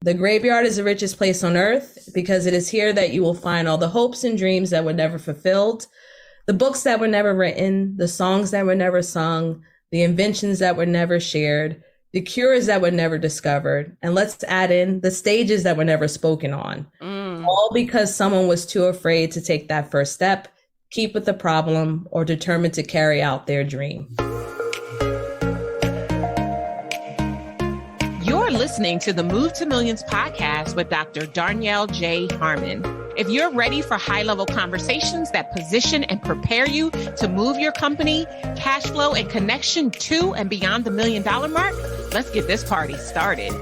The graveyard is the richest place on earth because it is here that you will find all the hopes and dreams that were never fulfilled, the books that were never written, the songs that were never sung, the inventions that were never shared, the cures that were never discovered, and let's add in the stages that were never spoken on. All because someone was too afraid to take that first step, keep with the problem, or determined to carry out their dream. You're listening to the Move to Millions podcast with Dr. Darnyelle J. Harmon. If you're ready for high-level conversations that position and prepare you to move your company, cash flow, and connection to and beyond the $1 million mark, let's get this party started.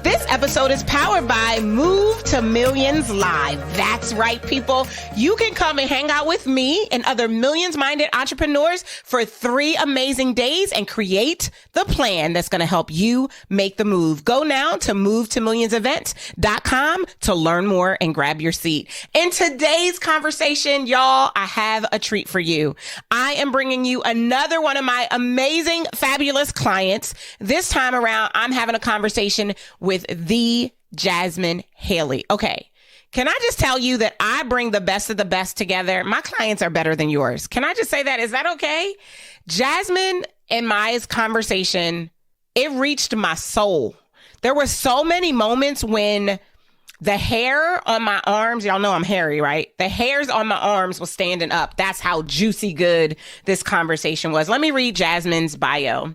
This episode is powered by Move to Millions Live. That's right, people. You can come and hang out with me and other millions-minded entrepreneurs for 3 amazing days and create the plan that's going to help you make the move. Go now to movetomillionsevents.com to learn more and grab your seat. In today's conversation, y'all, I have a treat for you. I am bringing you another one of my amazing, fabulous clients. This time around, I'm having a conversation with the Jasmin Haley. Okay. Can I just tell you that I bring the best of the best together? My clients are better than yours. Can I just say that? Is that okay? Jasmin and my conversation, it reached my soul. There were so many moments when the hair on my arms, y'all know I'm hairy, right? The hairs on my arms was standing up. That's how juicy good this conversation was. Let me read Jasmin's bio.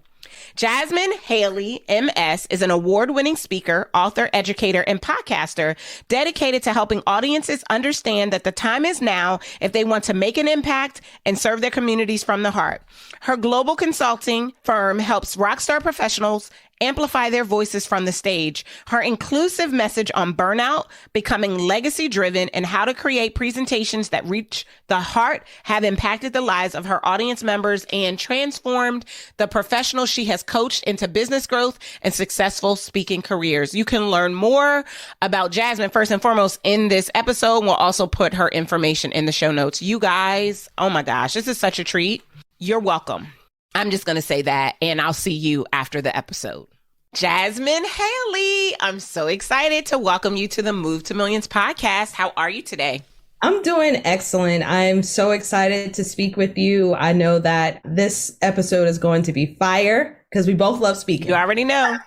Jasmin Haley, MS, is an award-winning speaker, author, educator, and podcaster dedicated to helping audiences understand that the time is now if they want to make an impact and serve their communities from the heart. Her global consulting firm helps rockstar professionals amplify their voices from the stage. Her inclusive message on burnout, becoming legacy-driven, and how to create presentations that reach the heart have impacted the lives of her audience members and transformed the professionals she has coached into business growth and successful speaking careers. You can learn more about Jasmin first and foremost in this episode. We'll also put her information in the show notes. You guys, oh my gosh, this is such a treat. You're welcome. I'm just going to say that, and I'll see you after the episode. Jasmin Haley, I'm so excited to welcome you to the Move to Millions podcast. How are you today? I'm doing excellent. I'm so excited to speak with you. I know that this episode is going to be fire because we both love speaking. You already know.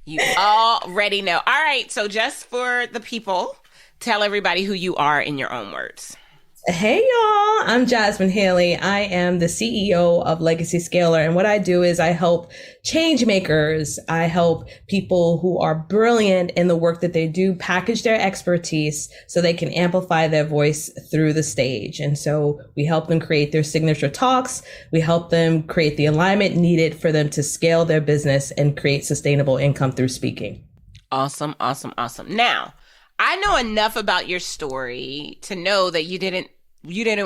You already know. All right. So just for the people, tell everybody who you are in your own words. Hey, y'all. I'm Jasmin Haley. I am the CEO of Legacy Scaler. And what I do is I help change makers. I help people who are brilliant in the work that they do package their expertise so they can amplify their voice through the stage. And so we help them create their signature talks. We help them create the alignment needed for them to scale their business and create sustainable income through speaking. Awesome, awesome, awesome. Now, I know enough about your story to know that you didn't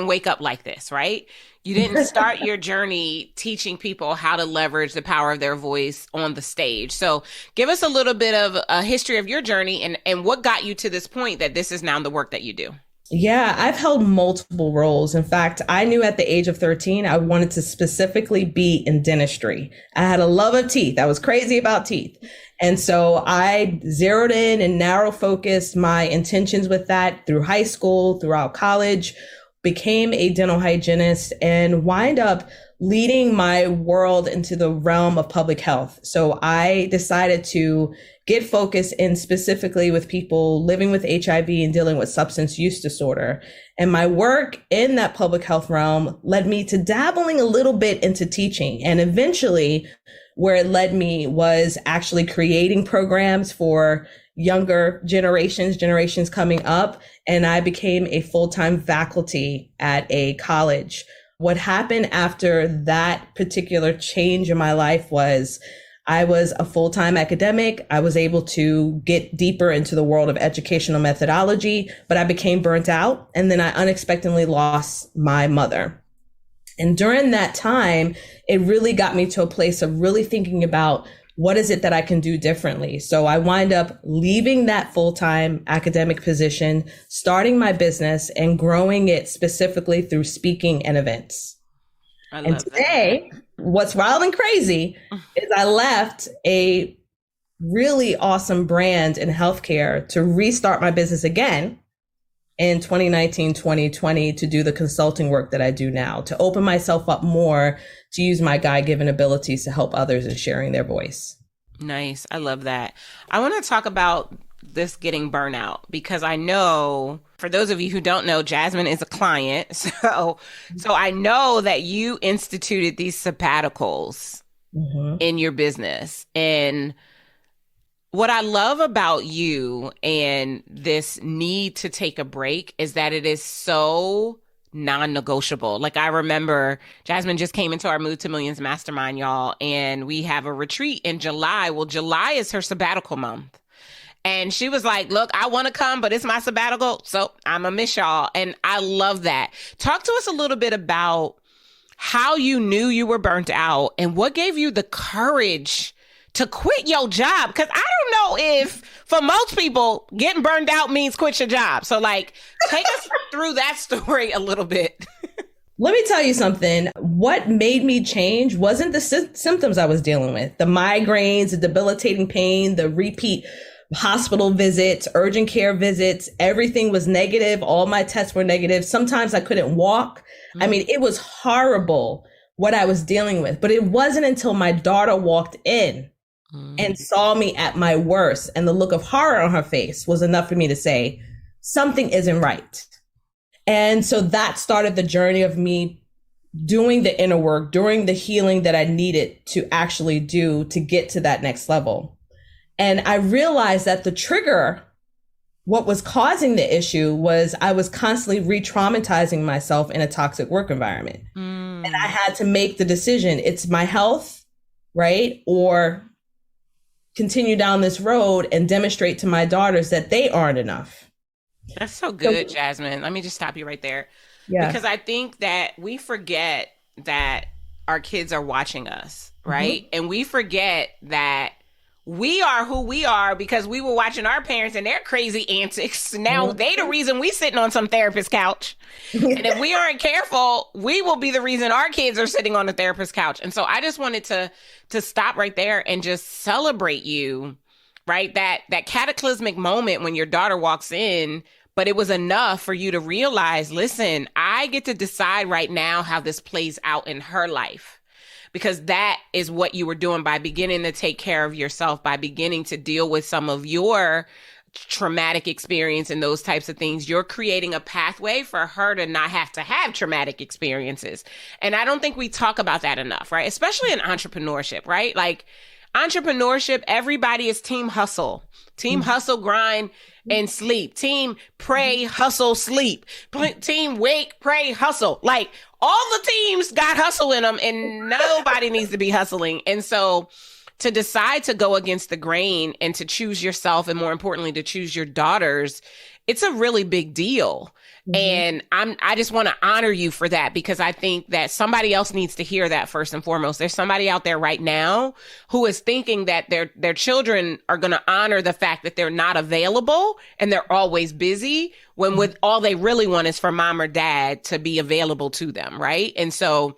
wake up like this, right? You didn't start your journey teaching people how to leverage the power of their voice on the stage. So give us a little bit of a history of your journey and what got you to this point that this is now the work that you do. Yeah, I've held multiple roles. In fact, I knew at the age of 13, I wanted to specifically be in dentistry. I had a love of teeth. I was crazy about teeth. And so I zeroed in and narrow focused my intentions with that through high school, throughout college, became a dental hygienist, and wind up leading my world into the realm of public health. So I decided to get focused in specifically with people living with HIV and dealing with substance use disorder. And my work in that public health realm led me to dabbling a little bit into teaching. And eventually where it led me was actually creating programs for younger generations coming up. And I became a full-time faculty at a college. What happened after that particular change in my life was I was a full-time academic. I was able to get deeper into the world of educational methodology, but I became burnt out. And then I unexpectedly lost my mother. And during that time, it really got me to a place of really thinking about what is it that I can do differently? So I wind up leaving that full-time academic position, starting my business and growing it specifically through speaking and events. And today, what's wild and crazy is I left a really awesome brand in healthcare to restart my business again in 2019, 2020 to do the consulting work that I do now, to open myself up more, to use my God-given abilities to help others in sharing their voice. Nice. I love that. I want to talk about this getting burnout, because I know, for those of you who don't know, Jasmin is a client. So I know that you instituted these sabbaticals in your business. And what I love about you and this need to take a break is that it is so non-negotiable. Like, I remember Jasmin just came into our Move to Millions mastermind, y'all, and we have a retreat in July. Well, July is her sabbatical month. And she was like, look, I want to come, but it's my sabbatical, so I'm going to miss y'all. And I love that. Talk to us a little bit about how you knew you were burnt out and what gave you the courage to quit your job. Because I don't know if for most people getting burned out means quit your job. So like, take us through that story a little bit. Let me tell you something. What made me change wasn't the symptoms I was dealing with. The migraines, the debilitating pain, the repeat hospital visits, urgent care visits, everything was negative. All my tests were negative. Sometimes I couldn't walk. I mean, it was horrible what I was dealing with. But it wasn't until my daughter walked in and saw me at my worst, and the look of horror on her face was enough for me to say, something isn't right. And so that started the journey of me doing the inner work, doing the healing that I needed to actually do to get to that next level. And I realized that the trigger, what was causing the issue, was I was constantly re-traumatizing myself in a toxic work environment. And I had to make the decision, it's my health, right? Or continue down this road and demonstrate to my daughters that they aren't enough. That's so good, Jasmin. Let me just stop you right there. Yeah. Because I think that we forget that our kids are watching us, right? And we forget that we are who we are because we were watching our parents and their crazy antics. Now they the reason we sitting on some therapist couch. And if we aren't careful, we will be the reason our kids are sitting on the therapist couch. And so I just wanted to stop right there and just celebrate you, right? That cataclysmic moment when your daughter walks in, but it was enough for you to realize, listen, I get to decide right now how this plays out in her life. Because that is what you were doing by beginning to take care of yourself, by beginning to deal with some of your traumatic experience and those types of things. You're creating a pathway for her to not have to have traumatic experiences. And I don't think we talk about that enough, right? Especially in entrepreneurship, right? Like entrepreneurship, everybody is team hustle. Team hustle, grind, and sleep. Team pray, hustle, sleep. Team wake, pray, hustle. Like all the teams got hustle in them and nobody needs to be hustling. And so to decide to go against the grain and to choose yourself, and more importantly, to choose your daughters, it's a really big deal. And I just want to honor you for that, because I think that somebody else needs to hear that first and foremost. There's somebody out there right now who is thinking that their children are going to honor the fact that they're not available and they're always busy, when with all they really want is for mom or dad to be available to them, right? And so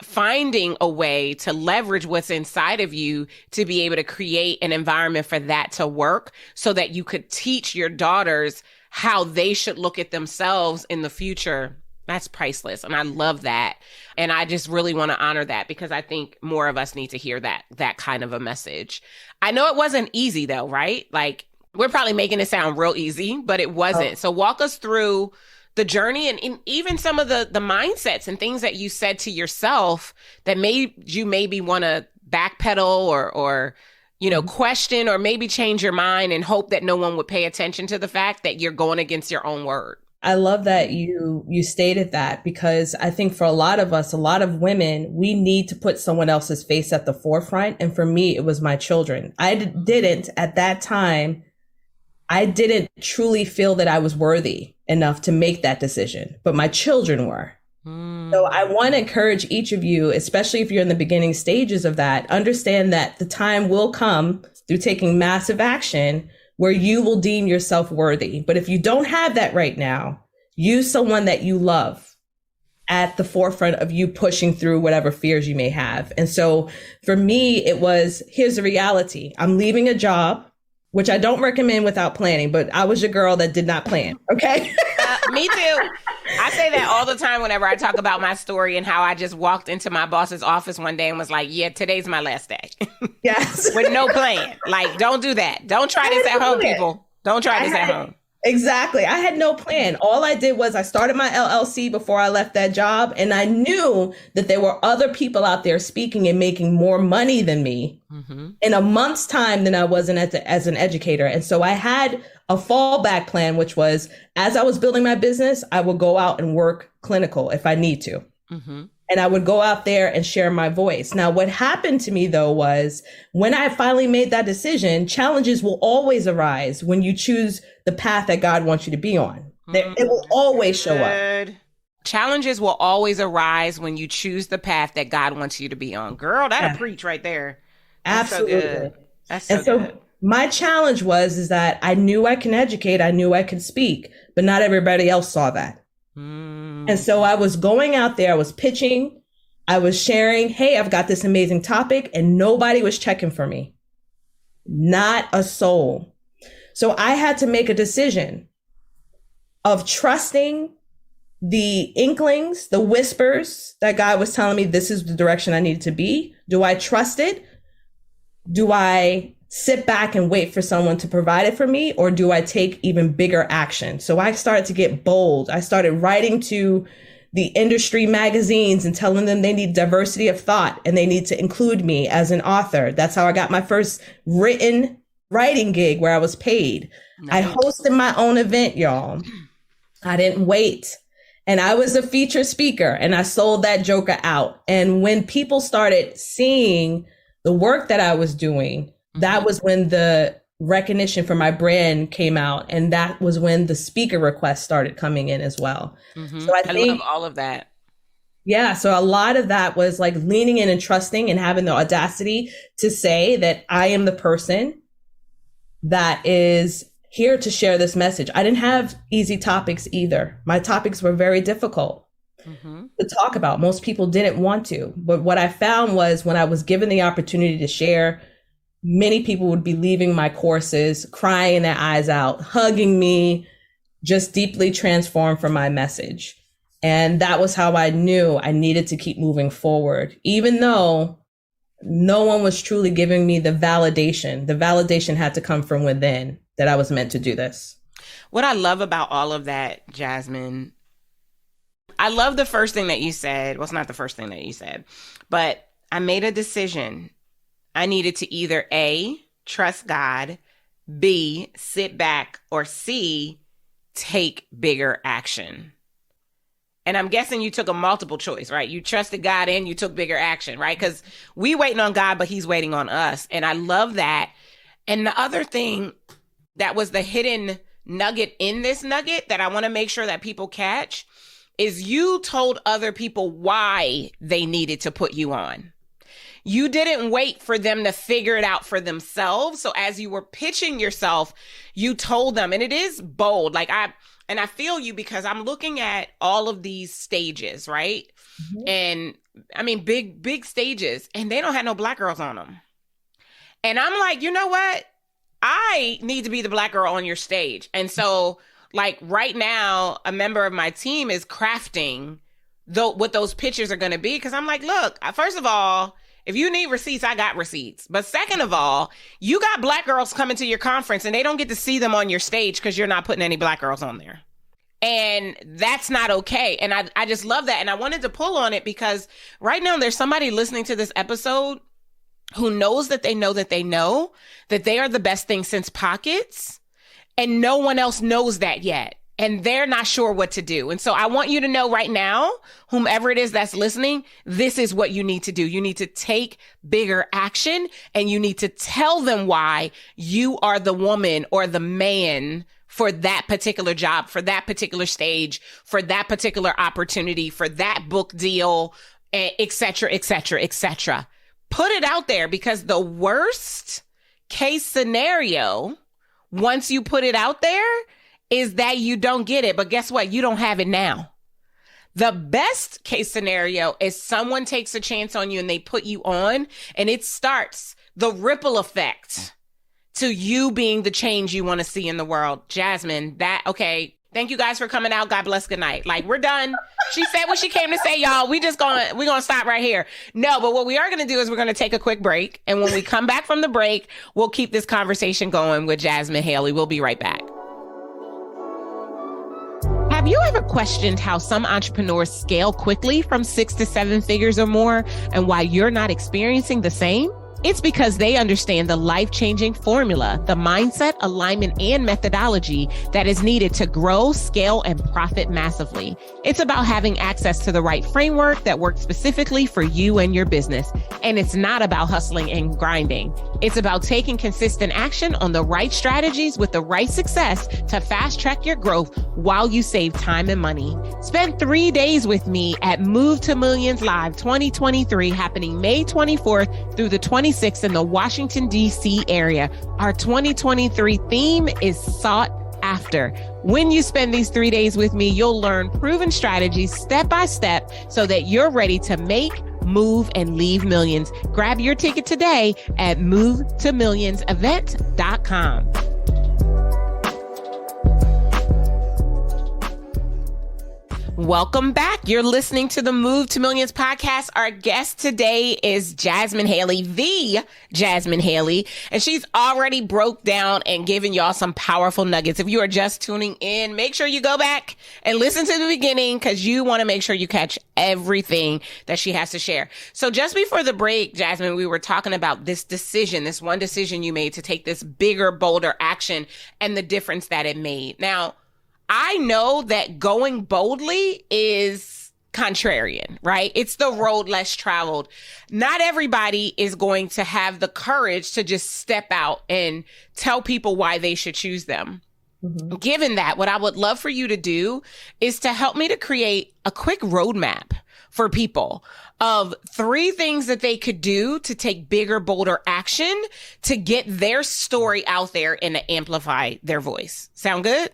finding a way to leverage what's inside of you to be able to create an environment for that to work, so that you could teach your daughters how they should look at themselves in the future. That's priceless. And I love that. And I just really want to honor that, because I think more of us need to hear that kind of a message. I know it wasn't easy though, right? Like we're probably making it sound real easy, but it wasn't. So walk us through the journey and even some of the mindsets and things that you said to yourself that made you maybe want to backpedal or question, or maybe change your mind and hope that no one would pay attention to the fact that you're going against your own word. I love that you stated that, because I think for a lot of us, a lot of women, we need to put someone else's face at the forefront. And for me, it was my children. I didn't at that time. I didn't truly feel that I was worthy enough to make that decision, but my children were. So I want to encourage each of you, especially if you're in the beginning stages of that, understand that the time will come through taking massive action where you will deem yourself worthy. But if you don't have that right now, use someone that you love at the forefront of you pushing through whatever fears you may have. And so for me, it was, here's the reality. I'm leaving a job, which I don't recommend without planning, but I was your girl that did not plan. Okay. Me too. I say that all the time whenever I talk about my story and how I just walked into my boss's office one day and was like, yeah, today's my last day. Yes. With no plan. Like, don't do that. Don't try this at home, people. Don't try this at home. Exactly. I had no plan. All I did was I started my LLC before I left that job. And I knew that there were other people out there speaking and making more money than me in a month's time than I was as an educator. And so I had a fallback plan, which was as I was building my business, I would go out and work clinical if I need to. And I would go out there and share my voice. Now, what happened to me, though, was when I finally made that decision, challenges will always arise when you choose the path that God wants you to be on. It will always show up. Challenges will always arise when you choose the path that God wants you to be on. Girl, that'll preach right there. That's Absolutely. So good. That's so good. My challenge is that I knew I can educate, I knew I could speak, but not everybody else saw that. And so I was going out there, I was pitching, I was sharing, hey, I've got this amazing topic, and nobody was checking for me. Not a soul. So I had to make a decision of trusting the inklings, the whispers that God was telling me this is the direction I needed to be. Do I trust it? Do I sit back and wait for someone to provide it for me? Or do I take even bigger action? So I started to get bold. I started writing to the industry magazines and telling them they need diversity of thought and they need to include me as an author. That's how I got my first writing gig where I was paid. Nice. I hosted my own event, y'all. I didn't wait. And I was a featured speaker and I sold that joker out. And when people started seeing the work that I was doing, that was when the recognition for my brand came out. And that was when the speaker requests started coming in as well. So I love all of that. Yeah. So a lot of that was like leaning in and trusting and having the audacity to say that I am the person that is here to share this message. I didn't have easy topics either. My topics were very difficult to talk about. Most people didn't want to. But what I found was when I was given the opportunity to share, many people would be leaving my courses, crying their eyes out, hugging me, just deeply transformed from my message. And that was how I knew I needed to keep moving forward, even though no one was truly giving me the validation. The validation had to come from within that I was meant to do this. What I love about all of that, Jasmin, I love the first thing that you said. Well, it's not the first thing that you said, but I made a decision. I needed to either A, trust God, B, sit back, or C, take bigger action. And I'm guessing you took a multiple choice, right? You trusted God and you took bigger action, right? Because we waiting on God, but he's waiting on us. And I love that. And the other thing that was the hidden nugget in this nugget that I want to make sure that people catch is you told other people why they needed to put you on. You didn't wait for them to figure it out for themselves. So as you were pitching yourself, you told them, and it is bold. And I feel you because I'm looking at all of these stages, right? And I mean, big stages, and they don't have no Black girls on them. And I'm like, you know what? I need to be the Black girl on your stage. And so like right now, a member of my team is crafting what those pictures are going to be. Cause I'm like, look, first of all, if you need receipts, I got receipts. But second of all, you got Black girls coming to your conference and they don't get to see them on your stage because you're not putting any Black girls on there. And that's not okay. And I just love that. And I wanted to pull on it because right now there's somebody listening to this episode who knows that they know that they know that they are the best thing since pockets. And no one else knows that yet. And they're not sure what to do. And so I want you to know right now, whomever it is that's listening, this is what you need to do. You need to take bigger action and you need to tell them why you are the woman or the man for that particular job, for that particular stage, for that particular opportunity, for that book deal, et cetera, et cetera, et cetera. Put it out there because the worst case scenario, once you put it out there, is that you don't get it. But guess what? You don't have it now. The best case scenario is someone takes a chance on you and they put you on, and it starts the ripple effect to you being the change you want to see in the world. Jasmin, okay. Thank you guys for coming out. God bless. Good night. Like, we're done. She said what she came to say, y'all. We're going to stop right here. No, but what we are going to do is we're going to take a quick break. And when we come back from the break, we'll keep this conversation going with Jasmin Haley. We'll be right back. Have you ever questioned how some entrepreneurs scale quickly from 6 to 7 figures or more, and why you're not experiencing the same? It's because they understand the life-changing formula, the mindset, alignment, and methodology that is needed to grow, scale, and profit massively. It's about having access to the right framework that works specifically for you and your business. And it's not about hustling and grinding. It's about taking consistent action on the right strategies with the right success to fast-track your growth while you save time and money. Spend 3 days with me at Move to Millions Live 2023, happening May 24th through the 26th in the Washington, D.C. area. Our 2023 theme is sought after. When you spend these 3 days with me, you'll learn proven strategies step by step so that you're ready to make, move, and leave millions. Grab your ticket today at movetomillionsevent.com. Welcome back. You're listening to the Move to Millions podcast. Our guest today is Jasmin Haley, the Jasmin Haley, and she's already broke down and given y'all some powerful nuggets. If you are just tuning in, make sure you go back and listen to the beginning, because you want to make sure you catch everything that she has to share. So just before the break, Jasmin, we were talking about this one decision you made to take this bigger, bolder action and the difference that it made. Now, I know that going boldly is contrarian, right? It's the road less traveled. Not everybody is going to have the courage to just step out and tell people why they should choose them. Mm-hmm. Given that, what I would love for you to do is to help me to create a quick roadmap for people of 3 things that they could do to take bigger, bolder action to get their story out there and to amplify their voice. Sound good?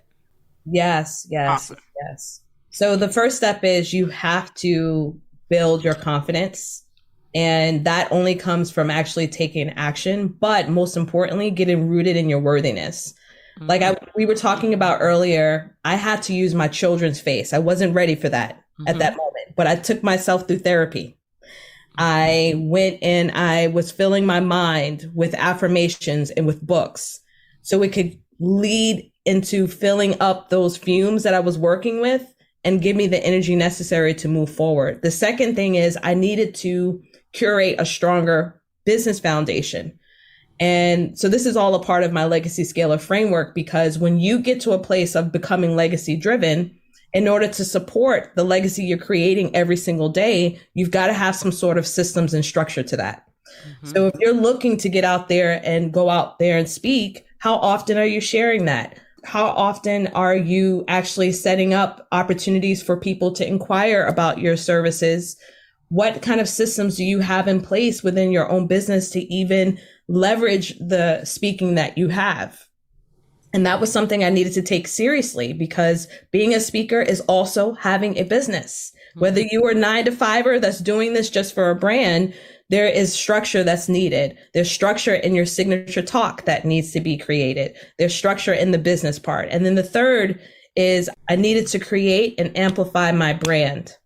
Yes. Awesome. Yes. So the first step is you have to build your confidence. And that only comes from actually taking action, but most importantly, getting rooted in your worthiness. Mm-hmm. Like we were talking about earlier, I had to use my children's face. I wasn't ready for that at that moment, but I took myself through therapy. I went and I was filling my mind with affirmations and with books so it could lead into filling up those fumes that I was working with and give me the energy necessary to move forward. The second thing is I needed to curate a stronger business foundation. And so this is all a part of my legacy scalar framework, because when you get to a place of becoming legacy driven, in order to support the legacy you're creating every single day, you've got to have some sort of systems and structure to that. Mm-hmm. So if you're looking to get out there and go out there and speak, how often are you sharing that? How often are you actually setting up opportunities for people to inquire about your services? What kind of systems do you have in place within your own business to even leverage the speaking that you have? And that was something I needed to take seriously, because being a speaker is also having a business. Whether you are 9 to 5er that's doing this just for a brand, there is structure that's needed. There's structure in your signature talk that needs to be created. There's structure in the business part. And then the third is I needed to create and amplify my brand.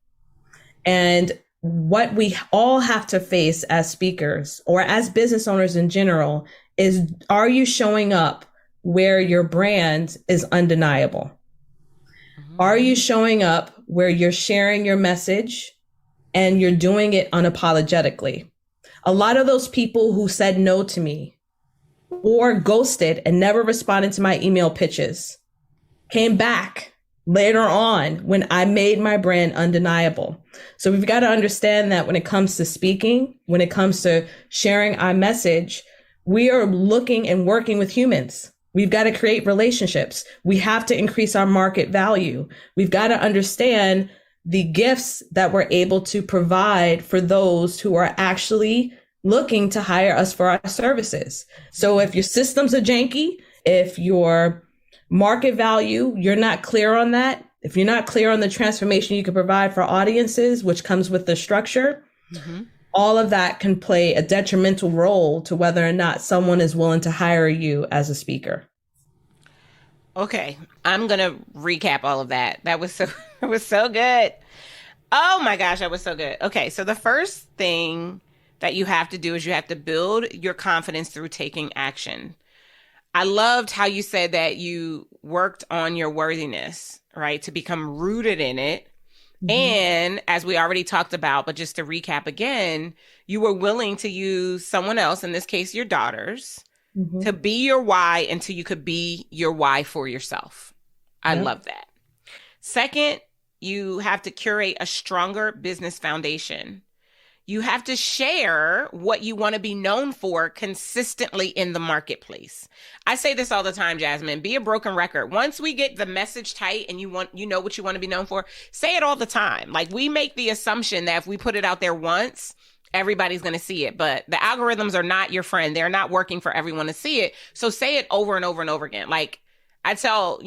And what we all have to face as speakers or as business owners in general is, are you showing up where your brand is undeniable? Mm-hmm. Are you showing up where you're sharing your message and you're doing it unapologetically? A lot of those people who said no to me or ghosted and never responded to my email pitches came back later on when I made my brand undeniable. So we've got to understand that when it comes to speaking, when it comes to sharing our message, we are looking and working with humans. We've got to create relationships. We have to increase our market value. We've got to understand the gifts that we're able to provide for those who are actually looking to hire us for our services. So if your systems are janky, if your market value, you're not clear on that, if you're not clear on the transformation you can provide for audiences, which comes with the structure, all of that can play a detrimental role to whether or not someone is willing to hire you as a speaker. Okay, I'm going to recap all of that. That was so it was so good. Oh my gosh, that was so good. Okay, so the first thing that you have to do is you have to build your confidence through taking action. I loved how you said that you worked on your worthiness, right, to become rooted in it. And as we already talked about, but just to recap again, you were willing to use someone else, in this case, your daughters, to be your why until you could be your why for yourself. I love that. Second, you have to curate a stronger business foundation. You have to share what you want to be known for consistently in the marketplace. I say this all the time, Jasmin, be a broken record. Once we get the message tight and you know what you want to be known for, say it all the time. Like, we make the assumption that if we put it out there once, everybody's going to see it, but the algorithms are not your friend. They're not working for everyone to see it. So say it over and over and over again. Like, I tell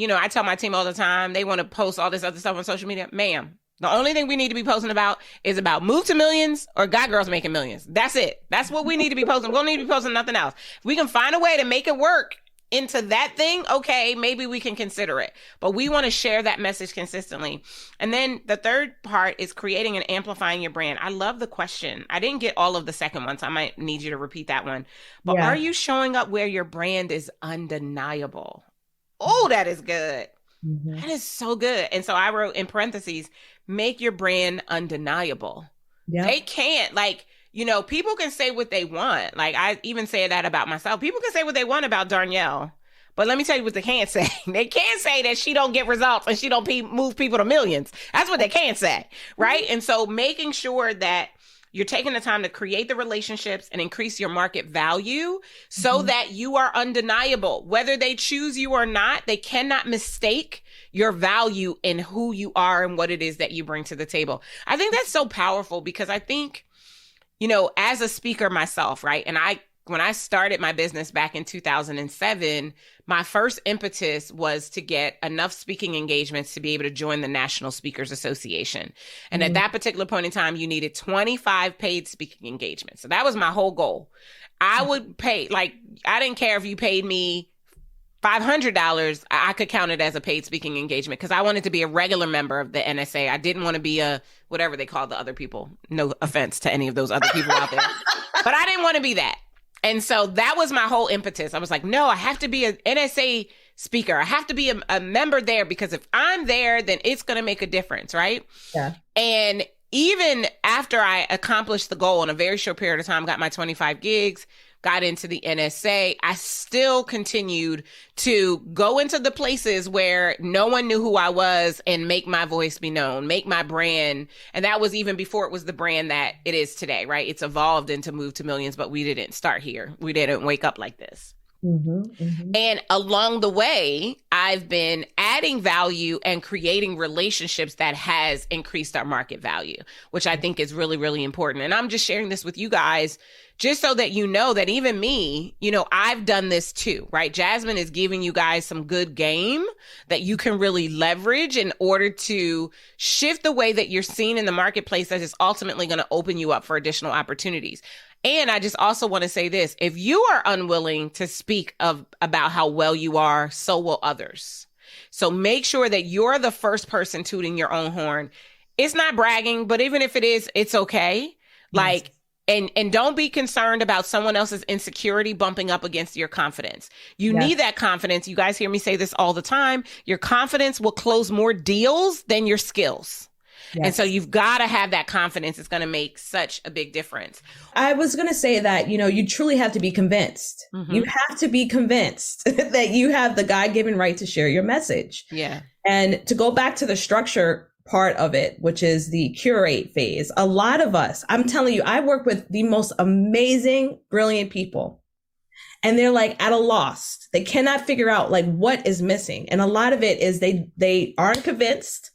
my team all the time, they want to post all this other stuff on social media. Ma'am, the only thing we need to be posting about is about Move to Millions or Got Girls Making Millions. That's it. That's what we need to be posting. We don't need to be posting nothing else. If we can find a way to make it work into that thing, okay, maybe we can consider it. But we want to share that message consistently. And then the third part is creating and amplifying your brand. I love the question. I didn't get all of the second one, so I might need you to repeat that one. But are you showing up where your brand is undeniable? Oh, that is good. That is so good. And so I wrote in parentheses, make your brand undeniable. They can't, people can say what they want. Like, I even say that about myself. People can say what they want about Darnyelle, but let me tell you what they can't say. They can't say that she don't get results and she don't move people to millions. That's what they can't say, right? And so making sure that you're taking the time to create the relationships and increase your market value so that you are undeniable. Whether they choose you or not, they cannot mistake your value in who you are and what it is that you bring to the table. I think that's so powerful because I think, as a speaker myself, right? And when I started my business back in 2007, my first impetus was to get enough speaking engagements to be able to join the National Speakers Association. And at that particular point in time, you needed 25 paid speaking engagements. So that was my whole goal. I would pay, I didn't care if you paid me $500, I could count it as a paid speaking engagement because I wanted to be a regular member of the NSA. I didn't want to be a, whatever they call the other people. No offense to any of those other people out there, but I didn't want to be that. And so that was my whole impetus. I was like, no, I have to be an NSA speaker. I have to be a member there because if I'm there, then it's going to make a difference, right? Yeah. And even after I accomplished the goal in a very short period of time, got my 25 gigs, got into the NSA, I still continued to go into the places where no one knew who I was and make my voice be known, make my brand. And that was even before it was the brand that it is today, right? It's evolved into Move to Millions, but we didn't start here. We didn't wake up like this. And along the way, I've been adding value and creating relationships that has increased our market value, which I think is really, really important. And I'm just sharing this with you guys just so that you know that even me, I've done this too, right? Jasmin is giving you guys some good game that you can really leverage in order to shift the way that you're seen in the marketplace that is ultimately going to open you up for additional opportunities. And I just also want to say this, if you are unwilling to speak about how well you are, so will others. So make sure that you're the first person tooting your own horn. It's not bragging, but even if it is, it's okay. Yes. And don't be concerned about someone else's insecurity bumping up against your confidence. You need that confidence. You guys hear me say this all the time. Your confidence will close more deals than your skills. Yes. And so you've got to have that confidence. It's going to make such a big difference. I was going to say that, you truly have to be convinced. You have to be convinced that you have the God-given right to share your message. Yeah. And to go back to the structure part of it, which is the curate phase, a lot of us, I'm telling you, I work with the most amazing, brilliant people. And they're at a loss. They cannot figure out what is missing. And a lot of it is they aren't convinced.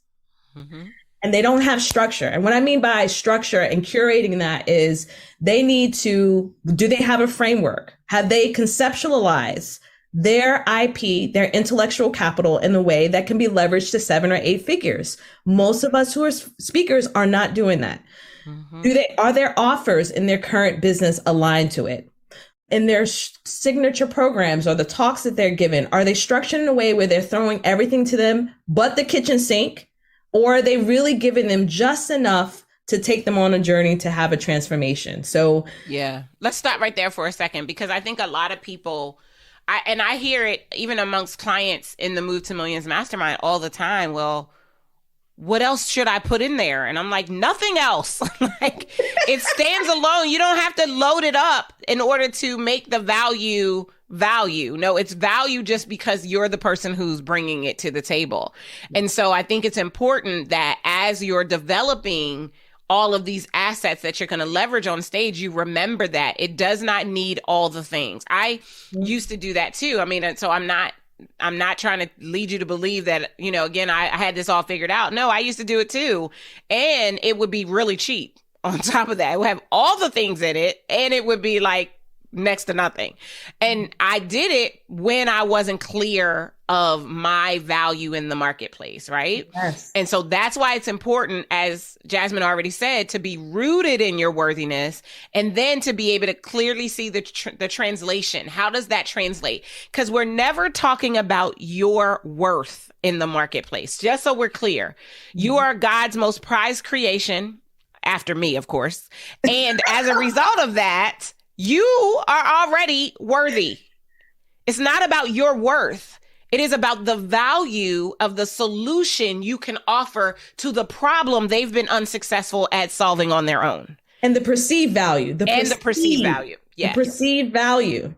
And they don't have structure. And what I mean by structure and curating that is they need to, do they have a framework? Have they conceptualized their IP, their intellectual capital in a way that can be leveraged to 7 or 8 figures. Most of us who are speakers are not doing that. Mm-hmm. Are their offers in their current business aligned to it? In their signature programs or the talks that they're given, are they structured in a way where they're throwing everything to them but the kitchen sink? Or are they really giving them just enough to take them on a journey to have a transformation? So yeah, let's stop right there for a second, because I think a lot of people, I hear it even amongst clients in the Move to Millions Mastermind all the time. Well, what else should I put in there? And I'm like, nothing else. Like, it stands alone. You don't have to load it up in order to make the value. No, it's value just because you're the person who's bringing it to the table. And so I think it's important that as you're developing all of these assets that you're going to leverage on stage, you remember that it does not need all the things. I used to do that too. I mean, so I'm not trying to lead you to believe that, again, I had this all figured out. No, I used to do it too. And it would be really cheap on top of that. It would have all the things in it, and it would be like next to nothing. And I did it when I wasn't clear of my value in the marketplace, right? Yes. And so that's why it's important, as Jasmin already said, to be rooted in your worthiness, and then to be able to clearly see the translation. How does that translate? Because we're never talking about your worth in the marketplace. Just so we're clear, you are God's most prized creation, after me, of course. And as a result of that, you are already worthy. It's not about your worth. It is about the value of the solution you can offer to the problem they've been unsuccessful at solving on their own. And the perceived value. The perceived value. Yeah. The perceived value.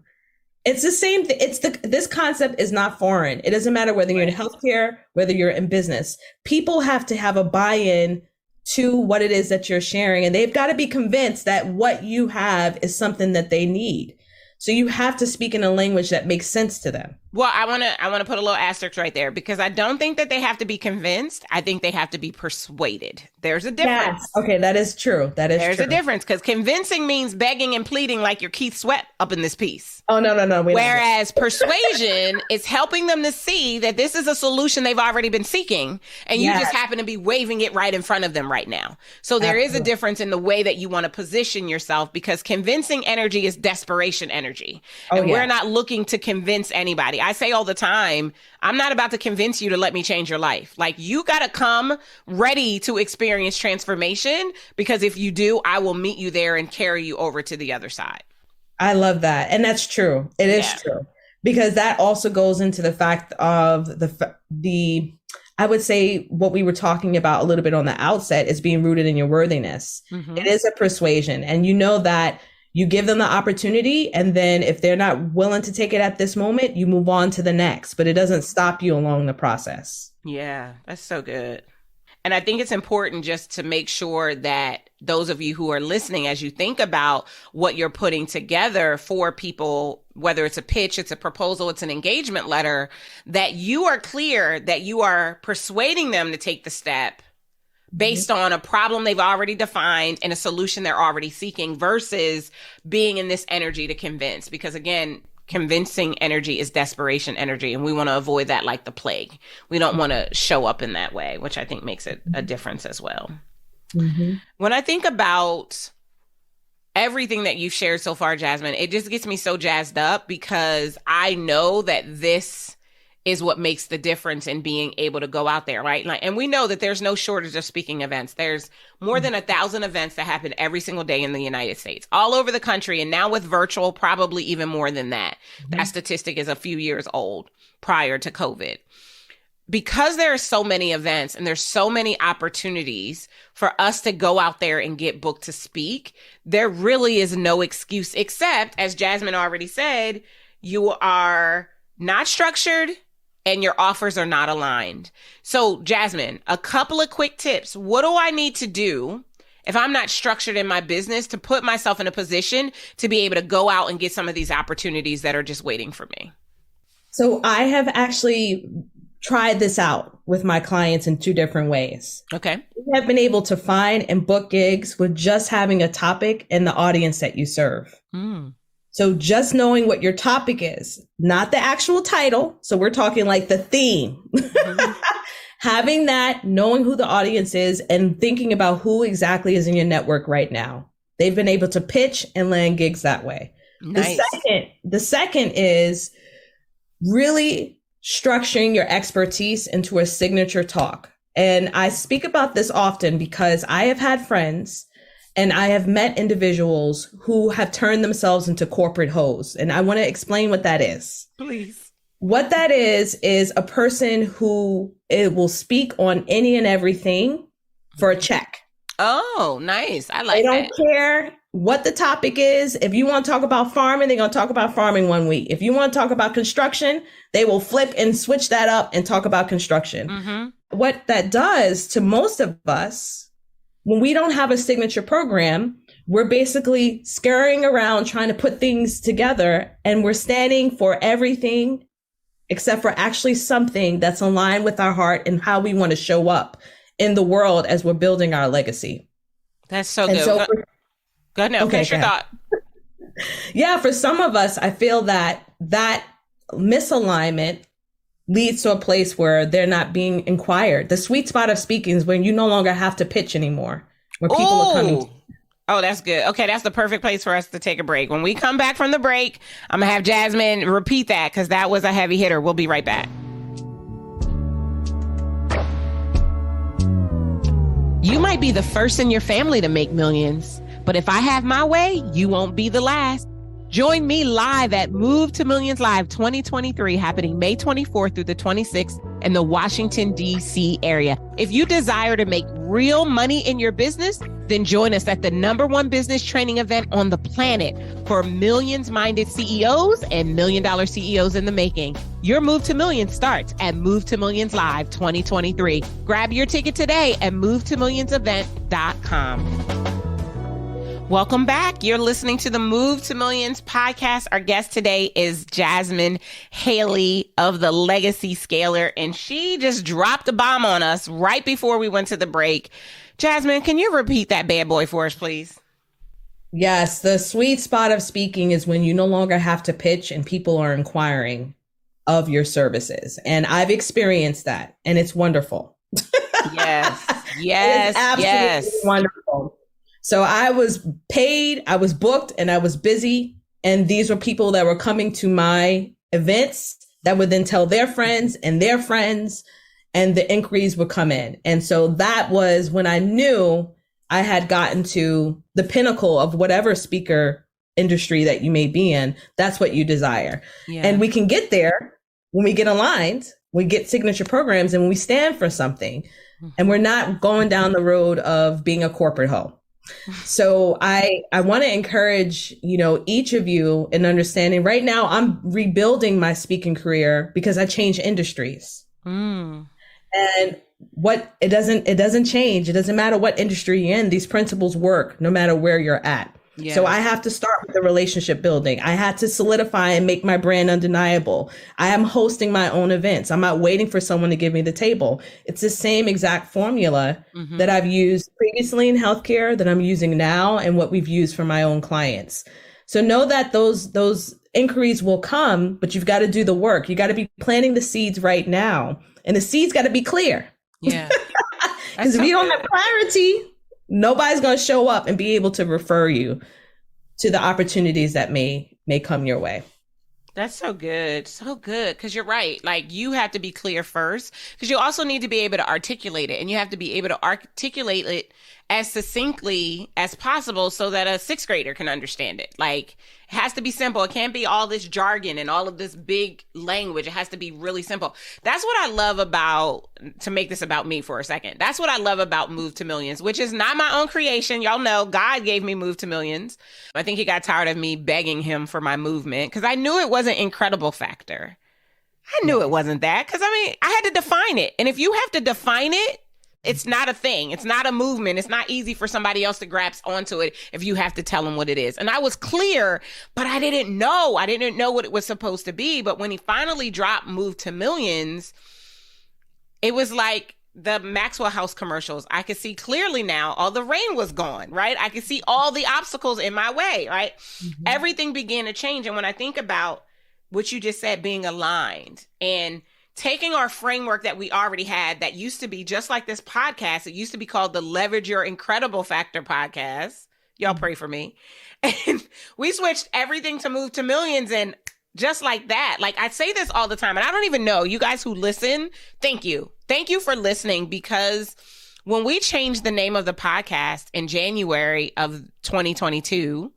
It's the same thing. This concept is not foreign. It doesn't matter whether you're in healthcare, whether you're in business. People have to have a buy-in to what it is that you're sharing. And they've got to be convinced that what you have is something that they need. So you have to speak in a language that makes sense to them. Well, I want to put a little asterisk right there, because I don't think that they have to be convinced. I think they have to be persuaded. There's a difference. Yes. Okay, that is true. There's a difference, because convincing means begging and pleading like you're Keith Sweat up in this piece. Oh, no. Whereas persuasion is helping them to see that this is a solution they've already been seeking, and you just happen to be waving it right in front of them right now. So there is a difference in the way that you want to position yourself, because convincing energy is desperation energy. And we're not looking to convince anybody. I say all the time, I'm not about to convince you to let me change your life. Like, you got to come ready to experience transformation, because if you do, I will meet you there and carry you over to the other side. I love that. And that's true. It is true, because that also goes into the fact of I would say what we were talking about a little bit on the outset is being rooted in your worthiness. Mm-hmm. It is a persuasion. And you know that you give them the opportunity, and then if they're not willing to take it at this moment, you move on to the next, but it doesn't stop you along the process. Yeah, that's so good. And I think it's important just to make sure that those of you who are listening, as you think about what you're putting together for people, whether it's a pitch, it's a proposal, it's an engagement letter, that you are clear that you are persuading them to take the step based on a problem they've already defined and a solution they're already seeking, versus being in this energy to convince. Because again, convincing energy is desperation energy, and we want to avoid that like the plague. We don't want to show up in that way, which I think makes it a difference as well. Mm-hmm. When I think about everything that you've shared so far, Jasmin, it just gets me so jazzed up, because I know that this is what makes the difference in being able to go out there, right? And we know that there's no shortage of speaking events. There's more than 1,000 events that happen every single day in the United States, all over the country. And now with virtual, probably even more than that. Mm-hmm. That statistic is a few years old, prior to COVID. Because there are so many events and there's so many opportunities for us to go out there and get booked to speak, there really is no excuse, except, as Jasmin already said, you are not structured and your offers are not aligned. So, Jasmin, a couple of quick tips. What do I need to do if I'm not structured in my business to put myself in a position to be able to go out and get some of these opportunities that are just waiting for me? So I have actually tried this out with my clients in 2 different ways. Okay. We have been able to find and book gigs with just having a topic and the audience that you serve. Mm. So just knowing what your topic is, not the actual title. So we're talking like the theme. Mm-hmm. Having that, knowing who the audience is, and thinking about who exactly is in your network right now. They've been able to pitch and land gigs that way. Nice. The second is really structuring your expertise into a signature talk. And I speak about this often because I have had friends and I have met individuals who have turned themselves into corporate hoes. And I want to explain what that is. Please. What that is a person who will speak on any and everything for a check. Oh, nice. I like that. They don't care what the topic is. If you want to talk about farming, they're going to talk about farming one week. If you want to talk about construction, they will flip and switch that up and talk about construction. Mm-hmm. What that does to most of us, when we don't have a signature program, we're basically scurrying around trying to put things together, and we're standing for everything except for actually something that's aligned with our heart and how we want to show up in the world as we're building our legacy. That's so good. So go ahead now. Finish your thought. Yeah, for some of us, I feel that misalignment leads to a place where they're not being inquired. The sweet spot of speaking is when you no longer have to pitch anymore, where people are coming. Oh, that's good. Okay, that's the perfect place for us to take a break. When we come back from the break, I'm going to have Jasmin repeat that because that was a heavy hitter. We'll be right back. You might be the first in your family to make millions, but if I have my way, you won't be the last. Join me live at Move to Millions Live 2023, happening May 24th through the 26th in the Washington, D.C. area. If you desire to make real money in your business, then join us at the #1 business training event on the planet for millions-minded CEOs and $1 million CEOs in the making. Your Move to Millions starts at Move to Millions Live 2023. Grab your ticket today at movetomillionsevent.com. Welcome back. You're listening to the Move to Millions podcast. Our guest today is Jasmin Haley of the Legacy Scaler, and she just dropped a bomb on us right before we went to the break. Jasmin, can you repeat that bad boy for us, please? Yes. The sweet spot of speaking is when you no longer have to pitch and people are inquiring of your services. And I've experienced that, and it's wonderful. Yes. Yes. It's absolutely wonderful. So I was paid, I was booked, and I was busy. And these were people that were coming to my events that would then tell their friends, and the inquiries would come in. And so that was when I knew I had gotten to the pinnacle of whatever speaker industry that you may be in. That's what you desire. Yeah. And we can get there when we get aligned, we get signature programs, and when we stand for something, and we're not going down the road of being a corporate hoe. So I want to encourage, each of you in understanding right now, I'm rebuilding my speaking career because I changed industries. And it doesn't change. It doesn't matter what industry you're in. These principles work no matter where you're at. Yeah. So I have to start with the relationship building. I had to solidify and make my brand undeniable. I am hosting my own events. I'm not waiting for someone to give me the table. It's the same exact formula that I've used previously in healthcare that I'm using now and what we've used for my own clients. So know that those inquiries will come, but you've got to do the work. You got to be planting the seeds right now. And the seeds got to be clear. Yeah. Because if you don't have clarity, nobody's going to show up and be able to refer you to the opportunities that may come your way. That's so good. So good. Because you're right. Like, you have to be clear first, because you also need to be able to articulate it, and you have to be able to articulate it as succinctly as possible so that a sixth grader can understand it. Like, it has to be simple. It can't be all this jargon and all of this big language. It has to be really simple. That's what I love about, to make this about me for a second, that's what I love about Move to Millions, which is not my own creation. Y'all know God gave me Move to Millions. I think he got tired of me begging him for my movement because I knew it wasn't incredible factor. I knew it wasn't that, because I had to define it. And if you have to define it, it's not a thing. It's not a movement. It's not easy for somebody else to grasp onto it if you have to tell them what it is. And I was clear, but I didn't know. I didn't know what it was supposed to be. But when he finally dropped Move to Millions, it was like the Maxwell House commercials, I could see clearly now all the rain was gone, right? I could see all the obstacles in my way, right? Everything began to change. And when I think about what you just said, being aligned and taking our framework that we already had that used to be just like this podcast, it used to be called the Leverage Your Incredible Factor podcast. Y'all pray for me. And we switched everything to Move to Millions, and just like that, like I say this all the time, and I don't even know, you guys who listen, thank you. Thank you for listening, because when we changed the name of the podcast in January of 2022,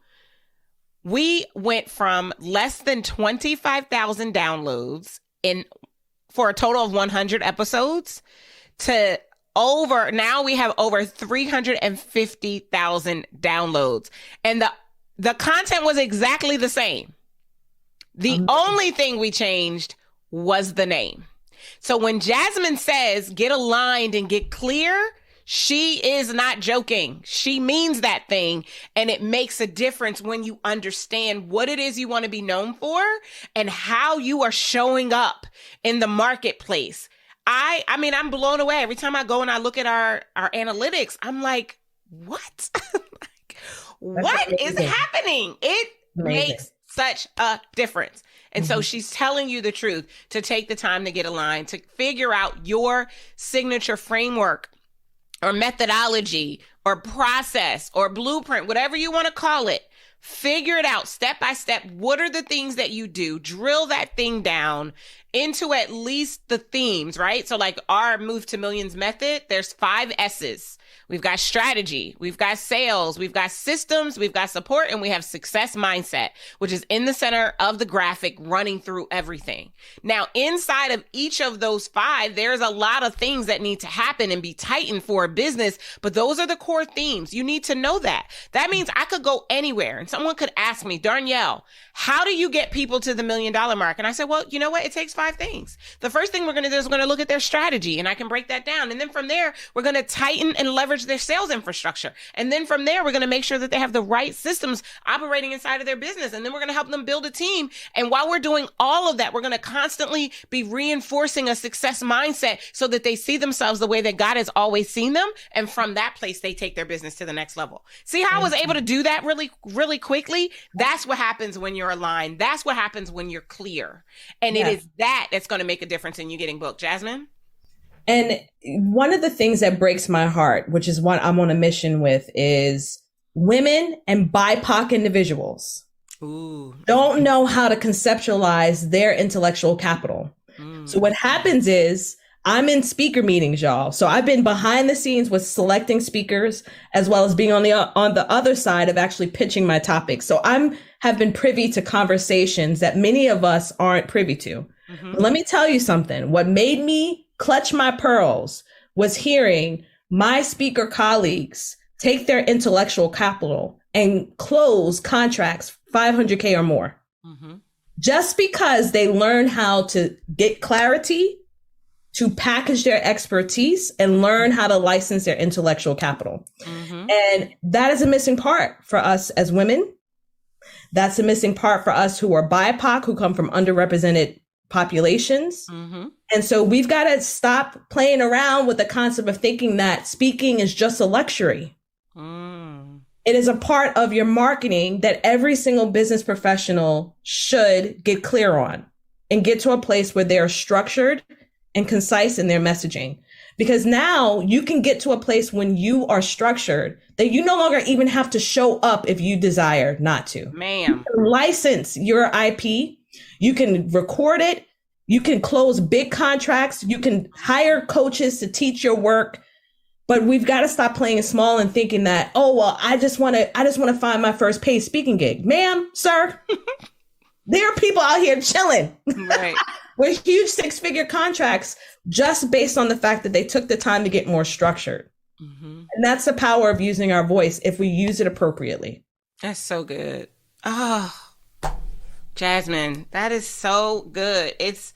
we went from less than 25,000 downloads for a total of 100 episodes to now we have over 350,000 downloads. And the content was exactly the same. The only thing we changed was the name. So when Jasmin says get aligned and get clear, she is not joking. She means that thing. And it makes a difference when you understand what it is you want to be known for and how you are showing up in the marketplace. I mean, I'm blown away. Every time I go and I look at our analytics, I'm like, what? What is happening? It makes such a difference. And so she's telling you the truth, to take the time to get aligned, to figure out your signature framework or methodology or process or blueprint, whatever you want to call it. Figure it out step by step. What are the things that you do? Drill that thing down into at least the themes, right? So like our Move to Millions method, there's 5 S's. We've got strategy, we've got sales, we've got systems, we've got support, and we have success mindset, which is in the center of the graphic running through everything. Now, inside of each of those 5, there's a lot of things that need to happen and be tightened for a business, but those are the core themes. You need to know that. That means I could go anywhere and someone could ask me, Darnyelle, how do you get people to the $1 million mark? And I said, well, you know what? It takes 5 things. The first thing we're going to do is we're going to look at their strategy, and I can break that down. And then from there, we're going to tighten and leverage their sales infrastructure. And then from there, we're going to make sure that they have the right systems operating inside of their business. And then we're going to help them build a team. And while we're doing all of that, we're going to constantly be reinforcing a success mindset so that they see themselves the way that God has always seen them. And from that place, they take their business to the next level. See how I was able to do that really, really quickly? That's what happens when you're aligned. That's what happens when you're clear. And it is that's going to make a difference in you getting booked. Jasmin? And one of the things that breaks my heart, which is what I'm on a mission with, is women and BIPOC individuals don't know how to conceptualize their intellectual capital. So what happens is I'm in speaker meetings, y'all. So I've been behind the scenes with selecting speakers, as well as being on the other side of actually pitching my topics. So have been privy to conversations that many of us aren't privy to. Let me tell you something. What made me clutch my pearls was hearing my speaker colleagues take their intellectual capital and close contracts $500K or more. Just because they learn how to get clarity, to package their expertise, and learn how to license their intellectual capital. And that is a missing part for us as women. That's a missing part for us who are BIPOC, who come from underrepresented populations. And so we've got to stop playing around with the concept of thinking that speaking is just a luxury. It is a part of your marketing that every single business professional should get clear on and get to a place where they're structured and concise in their messaging. Because now you can get to a place when you are structured that you no longer even have to show up if you desire not to. Ma'am. You can license your IP. You can record it. You can close big contracts. You can hire coaches to teach your work. But we've got to stop playing small and thinking that, oh, well, I just want to find my first paid speaking gig. Ma'am, sir, there are people out here chilling with huge 6-figure contracts just based on the fact that they took the time to get more structured. And that's the power of using our voice if we use it appropriately. That's so good. Oh, Jasmin, that is so good. It's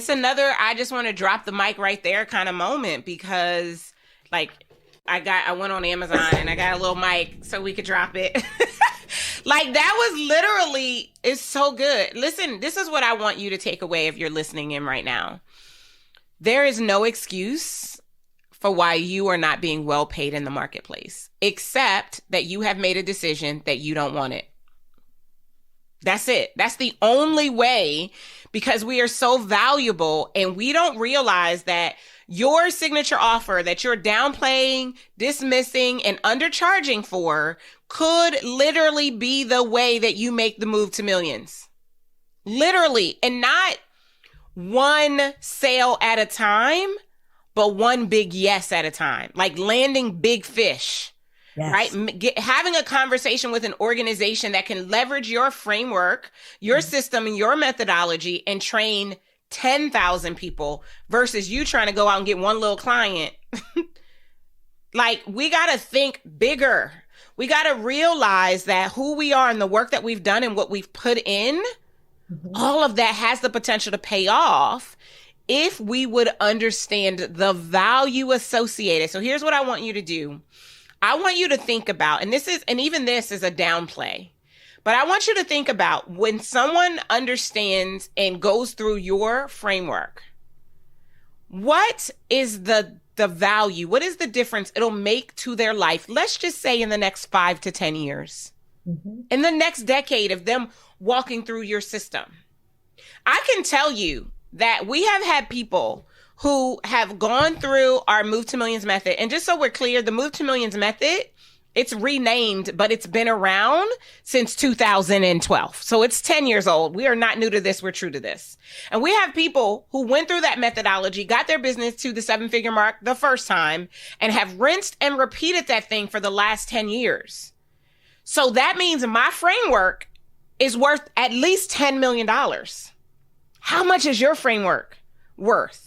another, I just want to drop the mic right there kind of moment, because like I went on Amazon and I got a little mic so we could drop it. Like that was literally, it's so good. Listen, this is what I want you to take away if you're listening in right now. There is no excuse for why you are not being well paid in the marketplace, except that you have made a decision that you don't want it. That's it. That's the only way, because we are so valuable and we don't realize that your signature offer that you're downplaying, dismissing, and undercharging for could literally be the way that you make the move to millions. Literally. And not one sale at a time, but one big yes at a time. Like landing big fish. Yes. Right? Having a conversation with an organization that can leverage your framework, your system, and your methodology and train 10,000 people versus you trying to go out and get one little client. Like, we got to think bigger. We got to realize that who we are and the work that we've done and what we've put in, all of that has the potential to pay off if we would understand the value associated. So here's what I want you to do. I want you to think about, and even this is a downplay, but I want you to think about when someone understands and goes through your framework, what is the value? What is the difference it'll make to their life? Let's just say in the next 5 to 10 years, in the next decade of them walking through your system. I can tell you that we have had people who have gone through our Move to Millions method. And just so we're clear, the Move to Millions method, it's renamed, but it's been around since 2012. So it's 10 years old. We are not new to this. We're true to this. And we have people who went through that methodology, got their business to the 7-figure mark the first time, and have rinsed and repeated that thing for the last 10 years. So that means my framework is worth at least $10 million. How much is your framework worth?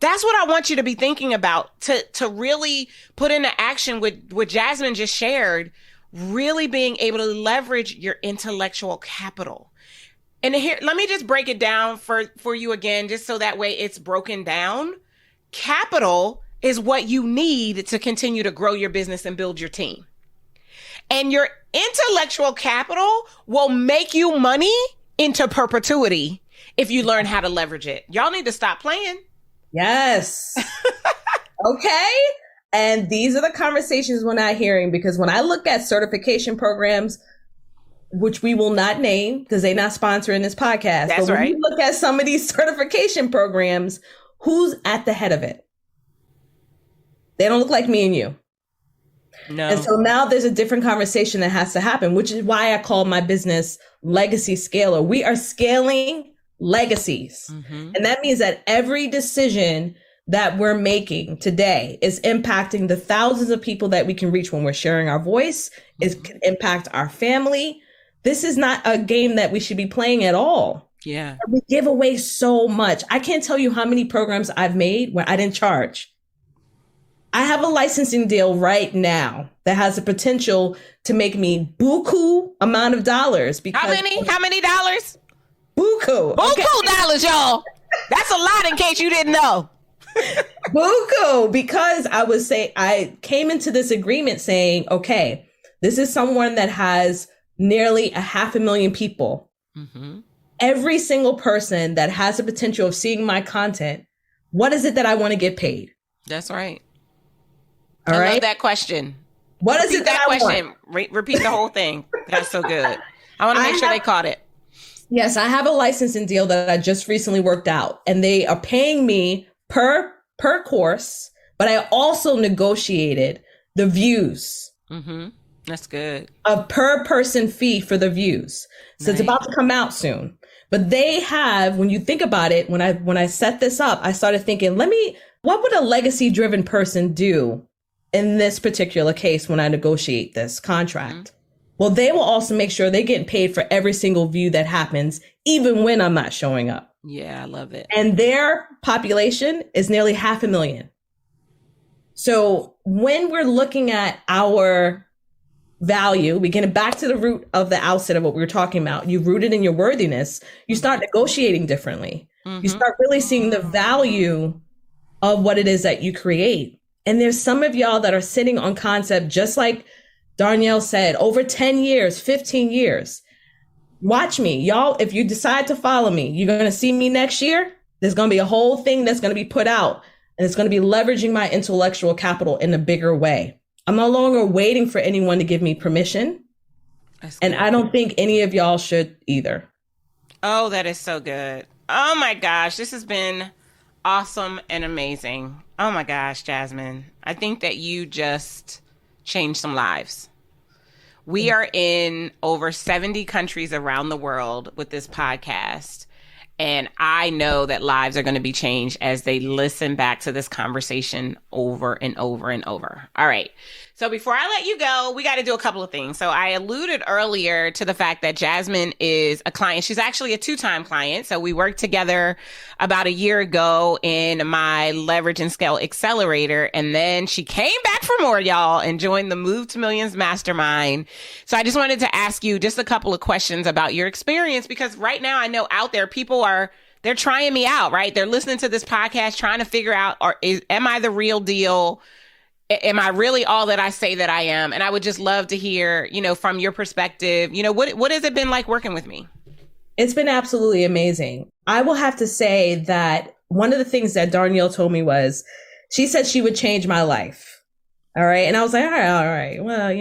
That's what I want you to be thinking about, to really put into action with what Jasmin just shared, really being able to leverage your intellectual capital. And here, let me just break it down for you again, just so that way it's broken down. Capital is what you need to continue to grow your business and build your team. And your intellectual capital will make you money into perpetuity if you learn how to leverage it. Y'all need to stop playing. Yes. Okay. And these are the conversations we're not hearing, because when I look at certification programs, which we will not name because they're not sponsoring this podcast. That's but when right. you look at some of these certification programs, who's at the head of it? They don't look like me and you. No. And so now there's a different conversation that has to happen, which is why I call my business Legacy Scaler. We are scaling legacies. And that means that every decision that we're making today is impacting the thousands of people that we can reach when we're sharing our voice. It can impact our family. This is not a game that we should be playing at all. Yeah. We give away so much. I can't tell you how many programs I've made where I didn't charge. I have a licensing deal right now that has the potential to make me buku amount of dollars. Because How many dollars? Buku. Buku dollars, y'all. That's a lot in case you didn't know. Buku, because I came into this agreement saying, okay, this is someone that has nearly 500,000 people. Every single person that has the potential of seeing my content, what is it that I want to get paid? That's right. All I right. love that question. What is it that I question? want? Repeat the whole thing. That's so good. I want to make sure they caught it. Yes, I have a licensing deal that I just recently worked out, and they are paying me per course, but I also negotiated the views. That's good. A per person fee for the views. So It's about to come out soon. But they have, when you think about it, when I set this up, I started thinking, what would a legacy driven person do in this particular case when I negotiate this contract? Well, they will also make sure they're getting paid for every single view that happens, even when I'm not showing up. Yeah, I love it. And their population is nearly 500,000. So when we're looking at our value, we get back to the root of the outset of what we were talking about. You root it in your worthiness. You start negotiating differently. You start really seeing the value of what it is that you create. And there's some of y'all that are sitting on concept, just like Darnyelle said, over 10 years, 15 years. Watch me. Y'all, if you decide to follow me, you're going to see me next year. There's going to be a whole thing that's going to be put out and it's going to be leveraging my intellectual capital in a bigger way. I'm no longer waiting for anyone to give me permission. And I don't think any of y'all should either. Oh, that is so good. Oh my gosh, this has been awesome and amazing. Oh my gosh, Jasmin. I think that you just changed some lives. We are in over 70 countries around the world with this podcast. And I know that lives are going to be changed as they listen back to this conversation over and over and over. All right. So before I let you go, we got to do a couple of things. So I alluded earlier to the fact that Jasmin is a client. She's actually a 2-time client. So we worked together about a year ago in my Leverage and Scale Accelerator. And then she came back for more, y'all, and joined the Move to Millions Mastermind. So I just wanted to ask you just a couple of questions about your experience, because right now I know out there people they're trying me out, right? They're listening to this podcast, trying to figure out, am I the real deal? Am I really all that I say that I am? And I would just love to hear, from your perspective, what has it been like working with me? It's been absolutely amazing. I will have to say that one of the things that Darnyelle told me was, she said she would change my life. All right. And I was like, all right. Well, I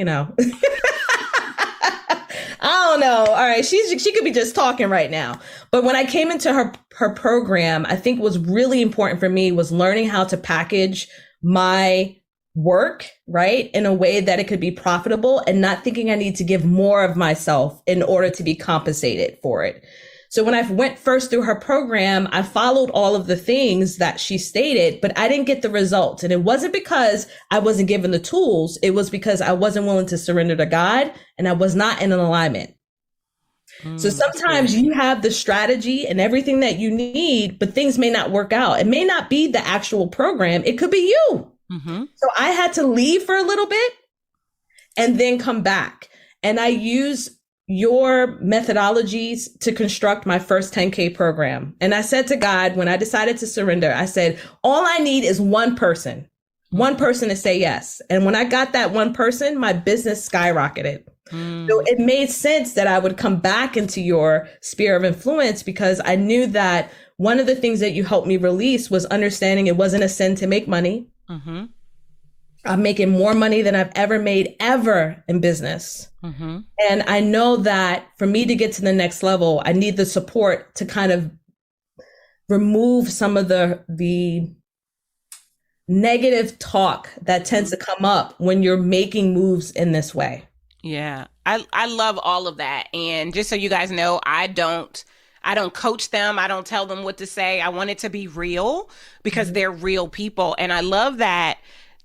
don't know. All right. She could be just talking right now. But when I came into her program, I think what's really important for me was learning how to package my work, right, in a way that it could be profitable, and not thinking I need to give more of myself in order to be compensated for it. So when I went first through her program, I followed all of the things that she stated, but I didn't get the results. And it wasn't because I wasn't given the tools. It was because I wasn't willing to surrender to God, and I was not in an alignment. So sometimes you have the strategy and everything that you need, but things may not work out. It may not be the actual program. It could be you. Mm-hmm. So I had to leave for a little bit and then come back. And I use your methodologies to construct my first 10K program. And I said to God, when I decided to surrender, I said, all I need is one person to say yes. And when I got that one person, my business skyrocketed. So it made sense that I would come back into your sphere of influence, because I knew that one of the things that you helped me release was understanding it wasn't a sin to make money. Mm-hmm. I'm making more money than I've ever made in business. Mm-hmm. And I know that for me to get to the next level, I need the support to kind of remove some of the negative talk that tends to come up when you're making moves in this way. Yeah, I love all of that. And just so you guys know, I don't coach them. I don't tell them what to say. I want it to be real, because they're real people. And I love that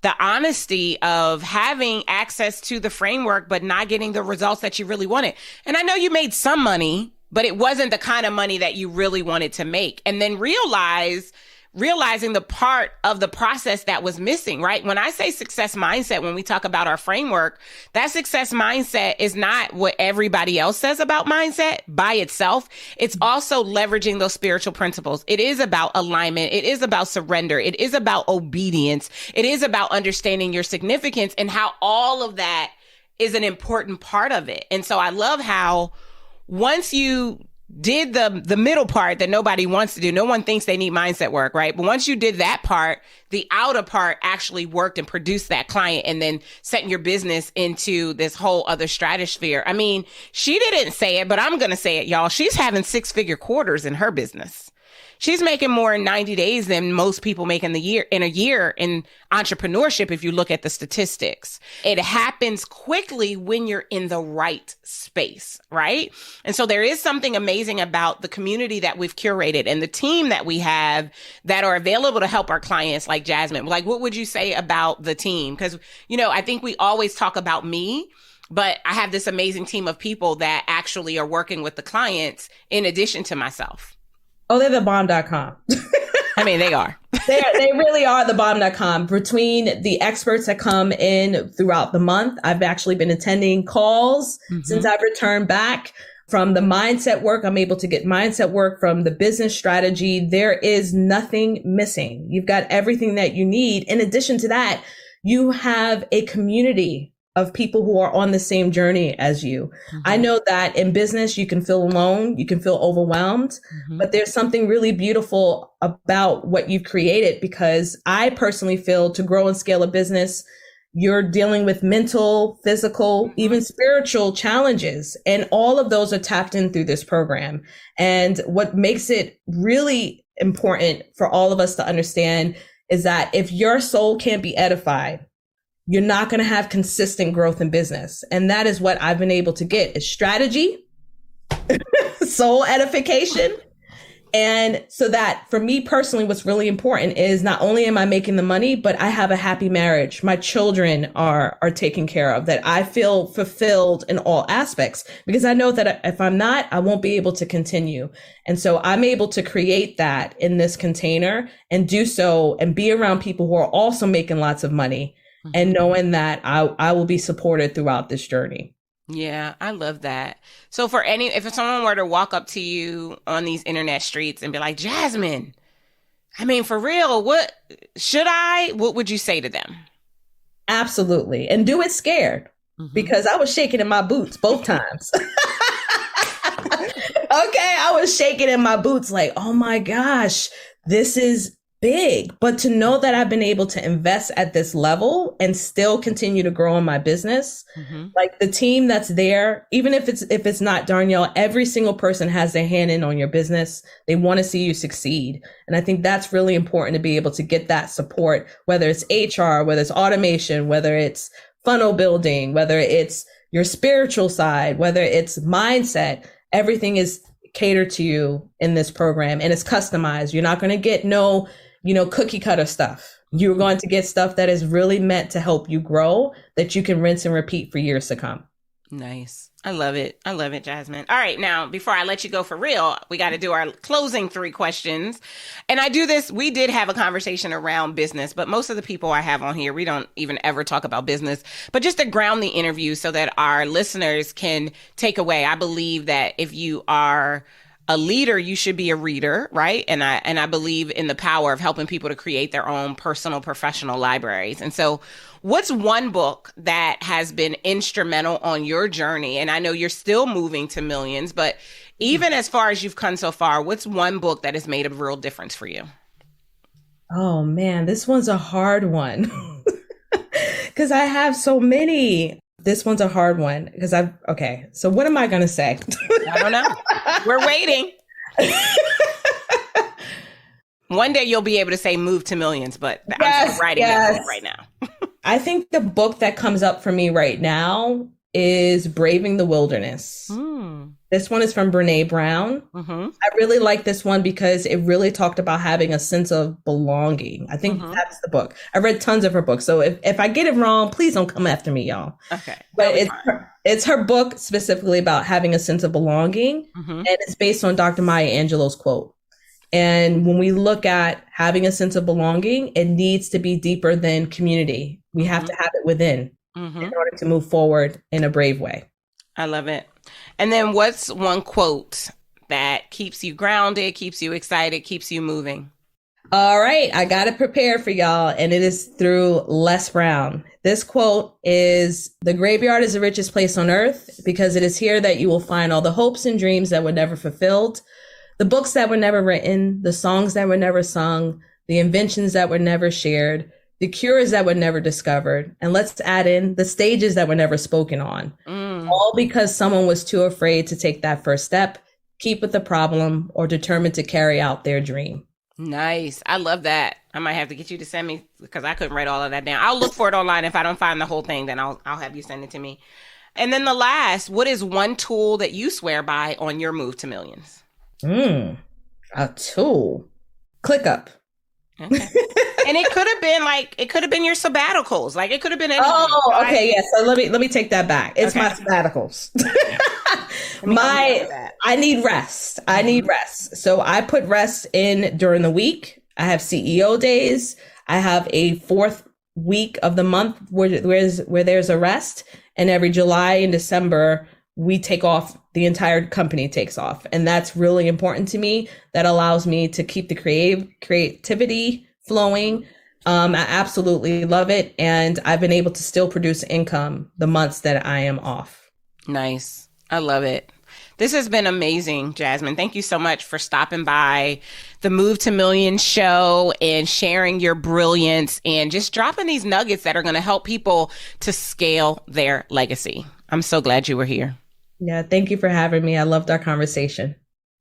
the honesty of having access to the framework, but not getting the results that you really wanted. And I know you made some money, but it wasn't the kind of money that you really wanted to make. And then realizing the part of the process that was missing, right? When I say success mindset, when we talk about our framework, that success mindset is not what everybody else says about mindset by itself. It's also leveraging those spiritual principles. It is about alignment. It is about surrender. It is about obedience. It is about understanding your significance and how all of that is an important part of it. And so I love how once you did the middle part that nobody wants to do. No one thinks they need mindset work, right? But once you did that part, the outer part actually worked and produced that client, and then setting your business into this whole other stratosphere. I mean, she didn't say it, but I'm going to say it, y'all. She's having 6-figure quarters in her business. She's making more in 90 days than most people make in a year in entrepreneurship, if you look at the statistics. It happens quickly when you're in the right space, right? And so there is something amazing about the community that we've curated and the team that we have that are available to help our clients like Jasmin. Like, what would you say about the team? Because, I think we always talk about me, but I have this amazing team of people that actually are working with the clients in addition to myself. Oh, they're the bomb.com. I mean, they are. They really are the bomb.com. Between the experts that come in throughout the month, I've actually been attending calls since I've returned back. From the mindset work, I'm able to get mindset work. From the business strategy, there is nothing missing. You've got everything that you need. In addition to that, you have a community of people who are on the same journey as you. I know that in business, you can feel alone, you can feel overwhelmed, but there's something really beautiful about what you've created, because I personally feel to grow and scale a business, you're dealing with mental, physical, even spiritual challenges. And all of those are tapped in through this program. And what makes it really important for all of us to understand is that if your soul can't be edified, you're not going to have consistent growth in business. And that is what I've been able to get, is strategy, soul edification. And so that for me personally, what's really important is not only am I making the money, but I have a happy marriage. My children are taken care of, that I feel fulfilled in all aspects, because I know that if I'm not, I won't be able to continue. And so I'm able to create that in this container and do so and be around people who are also making lots of money, and knowing that I will be supported throughout this journey. Yeah, I love that. So if someone were to walk up to you on these internet streets and be like, Jasmin, I mean, for real, what would you say to them? Absolutely. And do it scared, because I was shaking in my boots both times. Okay. I was shaking in my boots like, oh my gosh, this is big. But to know that I've been able to invest at this level and still continue to grow in my business, like the team that's there, even if it's not Darnyelle, every single person has their hand in on your business. They want to see you succeed. And I think that's really important, to be able to get that support, whether it's HR, whether it's automation, whether it's funnel building, whether it's your spiritual side, whether it's mindset. Everything is catered to you in this program, and it's customized. You're not going to get cookie cutter stuff. You're going to get stuff that is really meant to help you grow, that you can rinse and repeat for years to come. Nice. I love it. I love it, Jasmin. All right. Now, before I let you go for real, we got to do our closing 3 questions. And I do this. We did have a conversation around business, but most of the people I have on here, we don't even ever talk about business, but just to ground the interview so that our listeners can take away. I believe that if you are a leader, you should be a reader, right? And I believe in the power of helping people to create their own personal, professional libraries. And so what's one book that has been instrumental on your journey? And I know you're still moving to millions, but even as far as you've come so far, what's one book that has made a real difference for you? Oh man, this one's a hard one because I have so many. This one's a hard one because okay. So what am I going to say? I don't know. We're waiting. One day you'll be able to say move to millions, but I'm just writing that right now. I think the book that comes up for me right now is Braving the Wilderness. This one is from Brene Brown. I really like this one because it really talked about having a sense of belonging. I think that's the book. I read tons of her books. So if I get it wrong, please don't come after me, y'all. Okay. But it's her book specifically about having a sense of belonging. And it's based on Dr. Maya Angelou's quote. And when we look at having a sense of belonging, it needs to be deeper than community. We have to have it within in order to move forward in a brave way. I love it. And then what's one quote that keeps you grounded, keeps you excited, keeps you moving? All right. I got it prepared for y'all. And it is through Les Brown. This quote is, "The graveyard is the richest place on earth because it is here that you will find all the hopes and dreams that were never fulfilled, the books that were never written, the songs that were never sung, the inventions that were never shared, the cures that were never discovered, and let's add in the stages that were never spoken on. All because someone was too afraid to take that first step, keep with the problem, or determined to carry out their dream." Nice. I love that. I might have to get you to send me, because I couldn't write all of that down. I'll look for it online. If I don't find the whole thing, then I'll have you send it to me. And then the last, what is one tool that you swear by on your move to millions? A tool. ClickUp. Okay. And it could have been your sabbaticals. Like it could have been anything. Oh, okay. Yeah. So let me take that back. It's my sabbaticals. I need rest. I need rest. So I put rest in during the week. I have CEO days. I have a 4th week of the month where there's a rest. And every July and December, we take off. The entire company takes off. And that's really important to me. That allows me to keep the creativity flowing, I absolutely love it. And I've been able to still produce income the months that I am off. Nice. I love it. This has been amazing, Jasmin. Thank you so much for stopping by the Move to Millions show and sharing your brilliance and just dropping these nuggets that are going to help people to scale their legacy. I'm so glad you were here. Yeah, thank you for having me. I loved our conversation.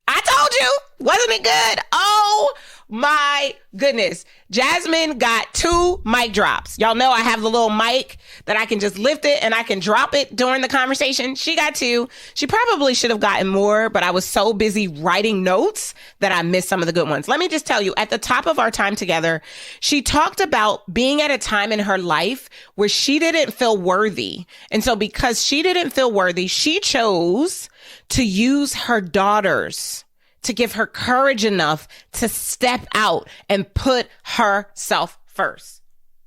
I told you, wasn't it good? Oh my goodness. Jasmin got 2 mic drops. Y'all know I have the little mic that I can just lift it and I can drop it during the conversation. She got 2. She probably should have gotten more, but I was so busy writing notes that I missed some of the good ones. Let me just tell you, at the top of our time together, she talked about being at a time in her life where she didn't feel worthy. And so because she didn't feel worthy, she chose to use her daughters to give her courage enough to step out and put herself first.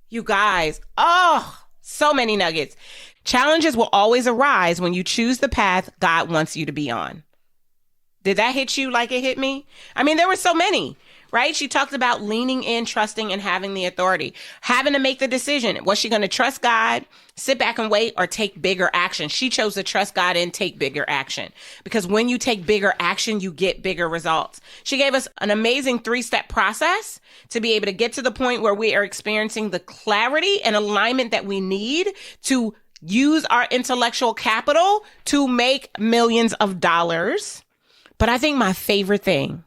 You guys, so many nuggets. Challenges will always arise when you choose the path God wants you to be on. Did that hit you like it hit me? I mean, there were so many, right? She talked about leaning in, trusting, and having the authority, having to make the decision. Was she going to trust God, sit back and wait, or take bigger action? She chose to trust God and take bigger action, because when you take bigger action, you get bigger results. She gave us an amazing 3-step process to be able to get to the point where we are experiencing the clarity and alignment that we need to use our intellectual capital to make millions of dollars. But I think my favorite thing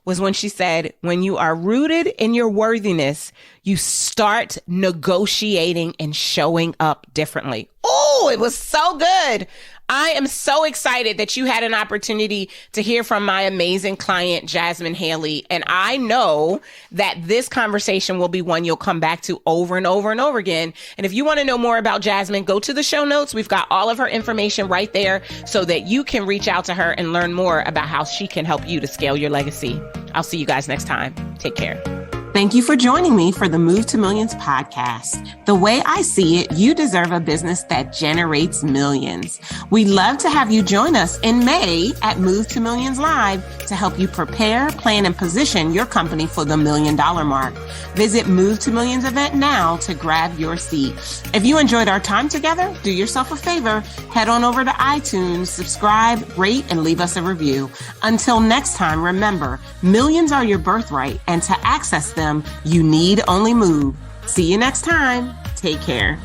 was when she said, when you are rooted in your worthiness, you start negotiating and showing up differently. Oh, it was so good. I am so excited that you had an opportunity to hear from my amazing client, Jasmin Haley. And I know that this conversation will be one you'll come back to over and over and over again. And if you want to know more about Jasmin, go to the show notes. We've got all of her information right there so that you can reach out to her and learn more about how she can help you to scale your legacy. I'll see you guys next time. Take care. Thank you for joining me for the Move to Millions podcast. The way I see it, you deserve a business that generates millions. We'd love to have you join us in May at Move to Millions Live to help you prepare, plan, and position your company for the $1 million mark. Visit Move to Millions event now to grab your seat. If you enjoyed our time together, do yourself a favor, head on over to iTunes, subscribe, rate, and leave us a review. Until next time, remember, millions are your birthright, and to access them, you need only move. See you next time. Take care.